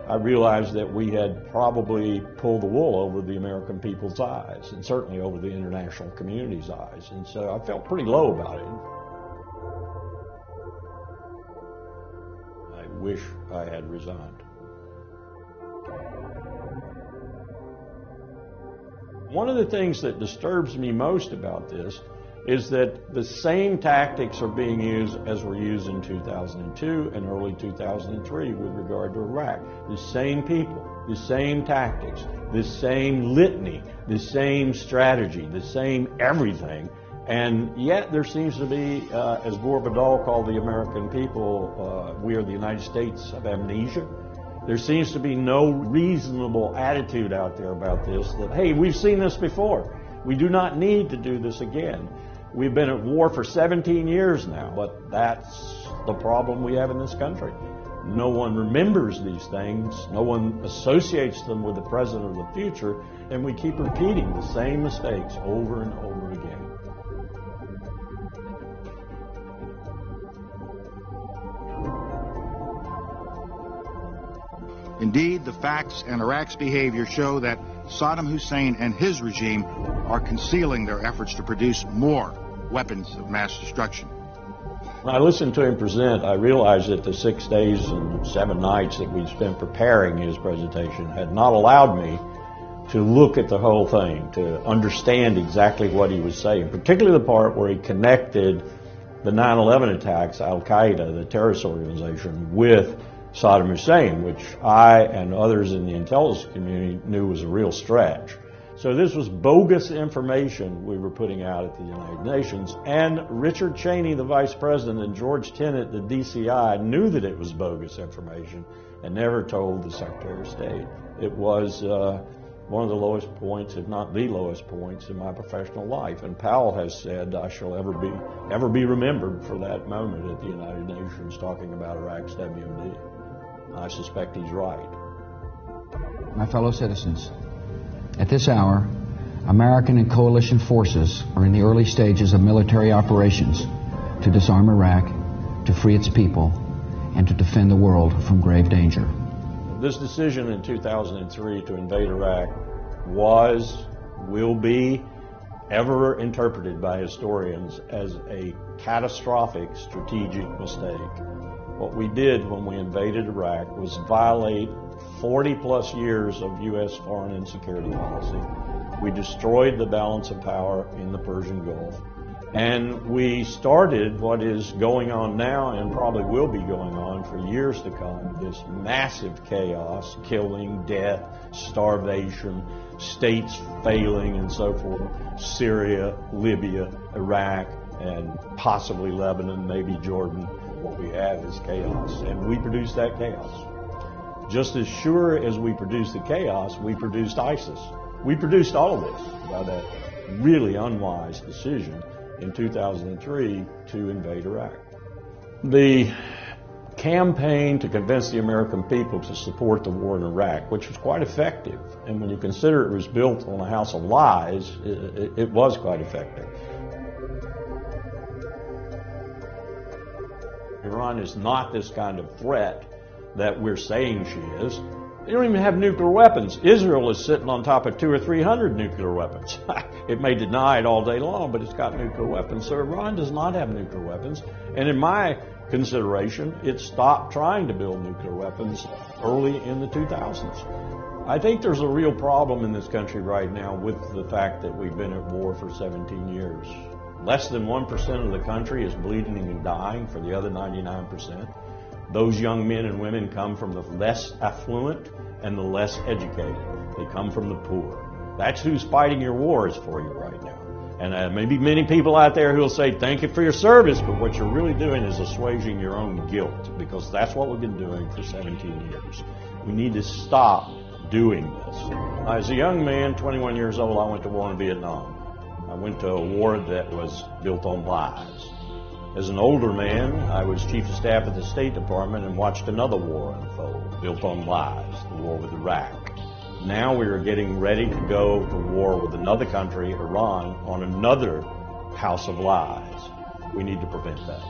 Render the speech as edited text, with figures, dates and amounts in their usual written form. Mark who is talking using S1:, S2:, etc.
S1: I realized that we had probably pulled the wool over the American people's eyes, and certainly over the international community's eyes. And so I felt pretty low about it. I wish I had resigned. One of the things that disturbs me most about this is that the same tactics are being used as were used in 2002 and early 2003 with regard to Iraq. The same people, the same tactics, the same litany, the same strategy, the same everything. And yet there seems to be, as Gore Vidal called the American people, we are the United States of amnesia. There seems to be no reasonable attitude out there about this, that, hey, we've seen this before. We do not need to do this again. We've been at war for 17 years now, but that's the problem we have in this country. No one remembers these things. No one associates them with the present or the future, and we keep repeating the same mistakes over and over again.
S2: Indeed, the facts and Iraq's behavior show that Saddam Hussein and his regime are concealing their efforts to produce more weapons of mass destruction.
S1: When I listened to him present, I realized that the 6 days and 7 nights that we'd spent preparing his presentation had not allowed me to look at the whole thing, to understand exactly what he was saying, particularly the part where he connected the 9/11 attacks, Al-Qaeda, the terrorist organization, with Saddam Hussein, which I and others in the intelligence community knew was a real stretch. So this was bogus information we were putting out at the United Nations, and Richard Cheney, the Vice President, and George Tenet, the DCI, knew that it was bogus information and never told the Secretary of State. It was one of the lowest points, if not the lowest points, in my professional life. And Powell has said I shall ever be remembered for that moment at the United Nations talking about Iraq's WMD. I suspect he's right.
S3: My fellow citizens, at this hour, American and coalition forces are in the early stages of military operations to disarm Iraq, to free its people, and to defend the world from grave danger.
S1: This decision in 2003 to invade Iraq will be ever interpreted by historians as a catastrophic strategic mistake. What we did when we invaded Iraq was violate 40-plus years of U.S. foreign and security policy. We destroyed the balance of power in the Persian Gulf. And we started what is going on now and probably will be going on for years to come, this massive chaos, killing, death, starvation, states failing and so forth, Syria, Libya, Iraq, and possibly Lebanon, maybe Jordan. What we have is chaos, and we produced that chaos. Just as sure as we produced the chaos, we produced ISIS. We produced all of this by that really unwise decision in 2003 to invade Iraq. The campaign to convince the American people to support the war in Iraq, which was quite effective, and when you consider it was built on a house of lies, it was quite effective. Iran is not this kind of threat that we're saying she is. They don't even have nuclear weapons. Israel is sitting on top of 200 or 300 nuclear weapons. It may deny it all day long, but it's got nuclear weapons. So Iran does not have nuclear weapons. And in my consideration, it stopped trying to build nuclear weapons early in the 2000s. I think there's a real problem in this country right now with the fact that we've been at war for 17 years. Less than 1% of the country is bleeding and dying for the other 99%. Those young men and women come from the less affluent and the less educated. They come from the poor. That's who's fighting your wars for you right now. And maybe many people out there who will say, thank you for your service, but what you're really doing is assuaging your own guilt, because that's what we've been doing for 17 years. We need to stop doing this. As a young man, 21 years old, I went to war in Vietnam. I went to a war that was built on lies. As an older man, I was chief of staff at the State Department and watched another war unfold, built on lies, the war with Iraq. Now we are getting ready to go to war with another country, Iran, on another house of lies. We need to prevent that.